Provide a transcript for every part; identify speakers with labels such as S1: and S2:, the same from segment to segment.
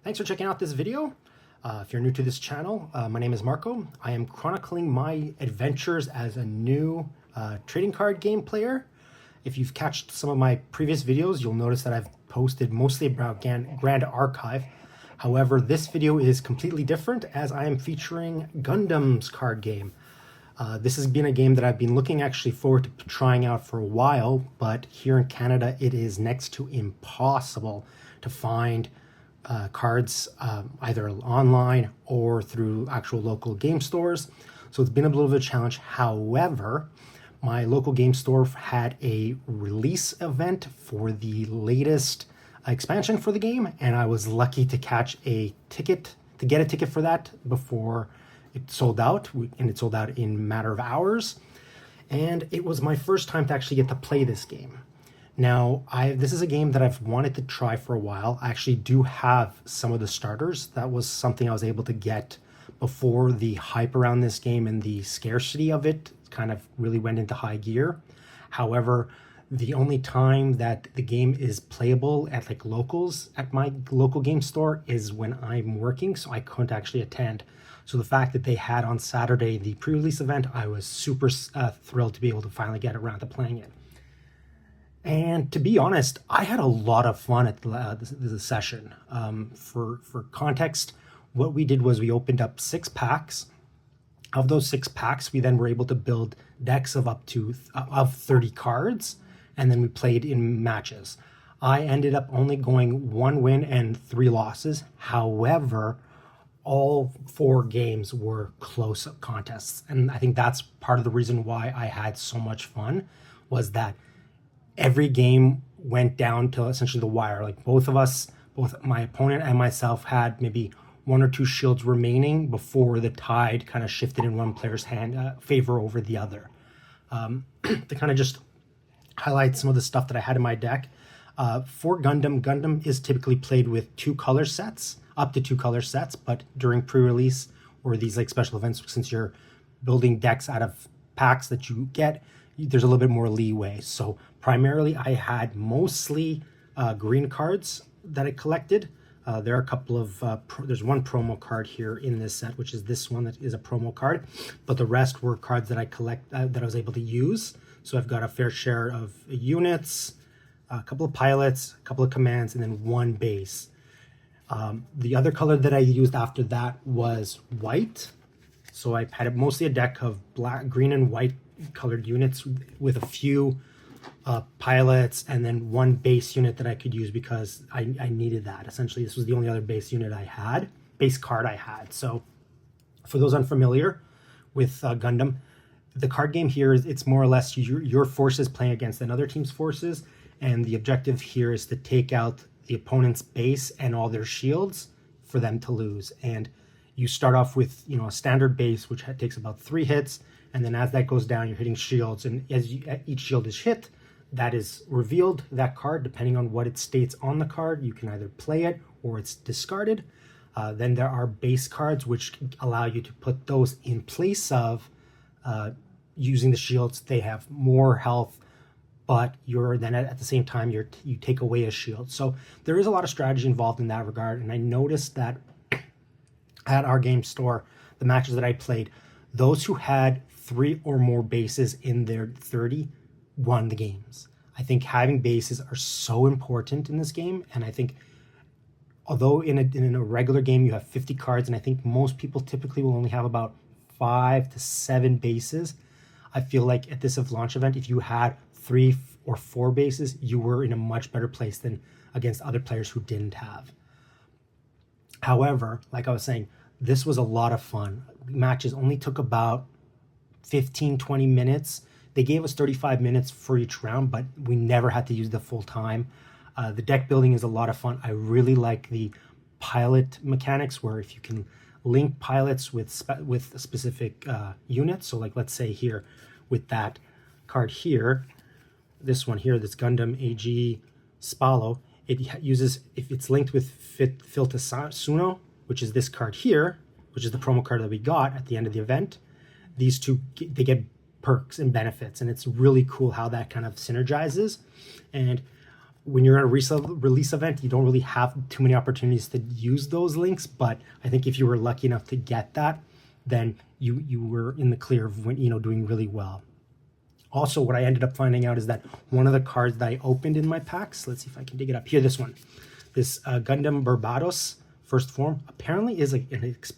S1: Thanks for checking out this video. If you're new to this channel, my name is Marco. I am chronicling my adventures as a new trading card game player. If you've catched some of my previous videos, you'll notice that I've posted mostly about Grand Archive. However, this video is completely different as I am featuring Gundam's Card Game. This has been a game that I've been looking actually forward to trying out for a while, but here in Canada it is next to impossible to find cards either online or through actual local game stores. So it's been a little bit of a challenge. However, my local game store had a release event for the latest expansion for the game, and I was lucky to get a ticket for that before it sold out, and it sold out in a matter of hours. And it was my first time to actually get to play this game. Now, this is a game that I've wanted to try for a while. I actually do have some of the starters. That was something I was able to get before the hype around this game and the scarcity of it kind of really went into high gear. However, the only time that the game is playable at like locals at my local game store is when I'm working, so I couldn't actually attend. So the fact that they had on Saturday the pre-release event, I was super thrilled to be able to finally get around to playing it. And to be honest, I had a lot of fun at the session. For context, what we did was we opened up 6 packs. Of those 6 packs, we then were able to build decks of up to 30 cards, and then we played in matches. I ended up only going 1 win and 3 losses. However, all 4 games were close contests. And I think that's part of the reason why I had so much fun, was that every game went down to essentially the wire. Like both my opponent and myself had maybe 1 or 2 shields remaining before the tide kind of shifted in one player's favor over the other. To kind of just highlight some of the stuff that I had in my deck. For Gundam is typically played with 2 color sets, up to 2 color sets, but during pre-release or these like special events, since you're building decks out of packs that you get, there's a little bit more leeway. So primarily I had mostly green cards that I collected. There are a couple of, there's one promo card here in this set, which is this one that is a promo card, but the rest were cards that I that I was able to use. So I've got a fair share of units, a couple of pilots, a couple of commands, and then 1 base. The other color that I used after that was white. So I had mostly a deck of black, green, and white colored units with a few pilots, and then 1 base unit that I could use because I needed that. Essentially, this was the only other base unit I had, base card I had. So for those unfamiliar with Gundam, the card game here is it's more or less your forces playing against another team's forces, and the objective here is to take out the opponent's base and all their shields for them to lose. And you start off with a standard base which takes about 3 hits, and then as that goes down, you're hitting shields, and as each shield is hit, that is revealed, that card, depending on what it states on the card. You can either play it or it's discarded. Then there are base cards which allow you to put those in place of using the shields. They have more health, but you're then at the same time you take away a shield. So there is a lot of strategy involved in that regard. And I noticed that at our game store, the matches that I played, those who had 3 or more bases in their 30 won the games. I think having bases are so important in this game, and I think although in a regular game you have 50 cards, and I think most people typically will only have about 5 to 7 bases, I feel like at this launch event, if you had 3 or 4 bases, you were in a much better place than against other players who didn't have. However, like I was saying, this was a lot of fun. Matches only took about 15-20 minutes. They gave us 35 minutes for each round, but we never had to use the full time. The deck building is a lot of fun. I really like the pilot mechanics, where if you can link pilots with specific units. So like let's say here with that card here, this one here, this Gundam AG Spalo, it uses, if it's linked with Filta Suno, which is this card here, which is the promo card that we got at the end of the event, these two, they get perks and benefits, and it's really cool how that kind of synergizes. And when you're at a release event, you don't really have too many opportunities to use those links. But I think if you were lucky enough to get that, then you were in the clear of doing really well. Also, what I ended up finding out is that one of the cards that I opened in my packs, let's see if I can dig it up here, this one, this Gundam Barbados First Form, apparently is a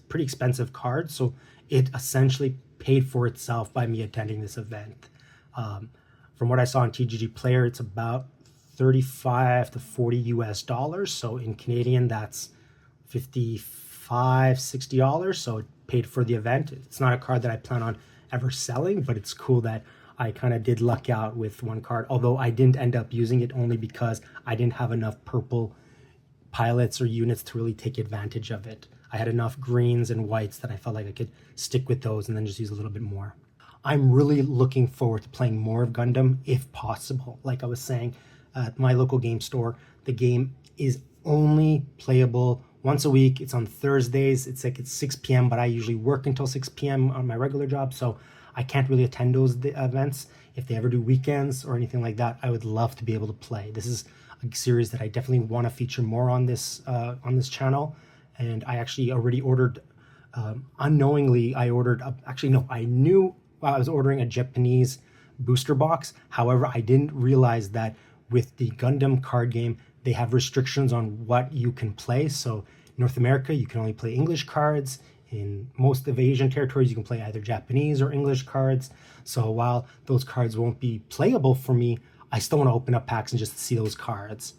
S1: pretty expensive card. So it essentially paid for itself by me attending this event. From what I saw on TGG Player, it's about 35 to 40 US dollars. So in Canadian, that's 55, $60. So it paid for the event. It's not a card that I plan on ever selling, but it's cool that I kind of did luck out with one card, although I didn't end up using it only because I didn't have enough purple pilots or units to really take advantage of it. I had enough greens and whites that I felt like I could stick with those and then just use a little bit more. I'm really looking forward to playing more of Gundam if possible. Like I was saying, at my local game store, the game is only playable once a week. It's on Thursdays. It's 6 p.m., but I usually work until 6 p.m. on my regular job, so I can't really attend those events. If they ever do weekends or anything like that, I would love to be able to play. This is a series that I definitely want to feature more on this channel, and I actually already ordered. Unknowingly, I ordered. I knew I was ordering a Japanese booster box. However, I didn't realize that with the Gundam card game, they have restrictions on what you can play. So North America, you can only play English cards. In most of Asian territories, you can play either Japanese or English cards. So while those cards won't be playable for me, I still want to open up packs and just see those cards.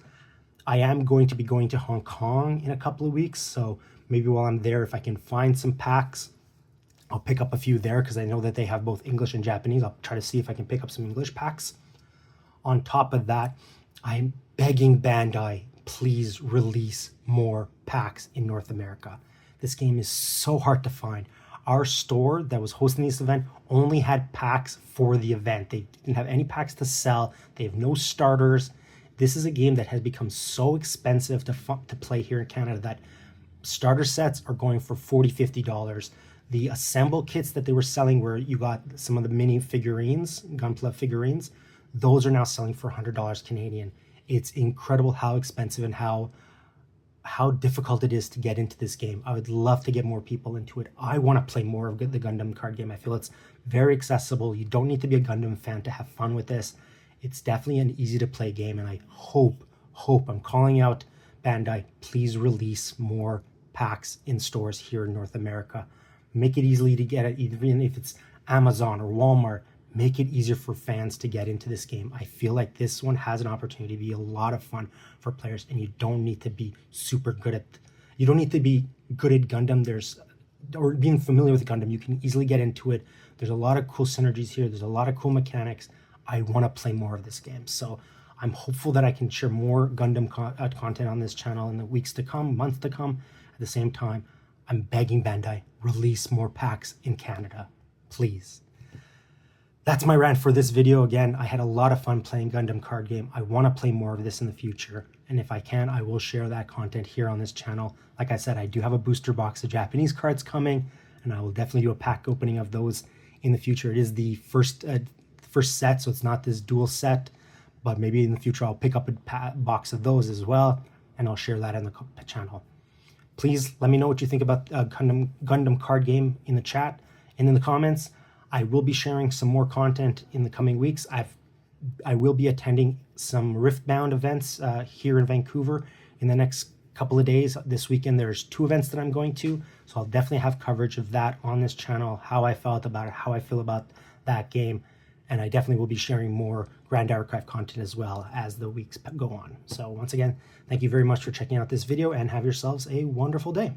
S1: I am going to be going to Hong Kong in a couple of weeks, so maybe while I'm there, if I can find some packs, I'll pick up a few there because I know that they have both English and Japanese. I'll try to see if I can pick up some English packs. On top of that, I'm begging Bandai, please release more packs in North America. This game is so hard to find. Our store that was hosting this event only had packs for the event. They didn't have any packs to sell. They have no starters. This is a game that has become so expensive to play here in Canada that starter sets are going for $40, $50. The assemble kits that they were selling, where you got some of the mini figurines, Gunpla figurines, those are now selling for $100 Canadian. It's incredible how expensive and how difficult it is to get into this game. I would love to get more people into it. I want to play more of the Gundam card game. I feel it's very accessible. You don't need to be a Gundam fan to have fun with this. It's definitely an easy to play game, and I hope, I'm calling out Bandai, please release more packs in stores here in North America. Make it easily to get it, even if it's Amazon or Walmart. Make it easier for fans to get into this game. I feel like this one has an opportunity to be a lot of fun for players, and you don't need to be super good at. You don't need to be good at Gundam. Or being familiar with Gundam. You can easily get into it. There's a lot of cool synergies here. There's a lot of cool mechanics. I want to play more of this game, so I'm hopeful that I can share more Gundam content on this channel in the weeks to come, months to come. At the same time, I'm begging Bandai, release more packs in Canada, please. That's my rant for this video. Again, I had a lot of fun playing Gundam card game. I want to play more of this in the future, and if I can, I will share that content here on this channel. Like I said, I do have a booster box of Japanese cards coming, and I will definitely do a pack opening of those in the future. It is the first set, so it's not this dual set, but maybe in the future I'll pick up a box of those as well, and I'll share that in the channel. Please let me know what you think about Gundam card game in the chat and in the comments. I will be sharing some more content in the coming weeks. I will be attending some Riftbound events here in Vancouver in the next couple of days. This weekend there's 2 events that I'm going to, so I'll definitely have coverage of that on this channel, how I felt about it, how I feel about that game, and I definitely will be sharing more Grand Archive content as well as the weeks go on. So once again, thank you very much for checking out this video, and have yourselves a wonderful day.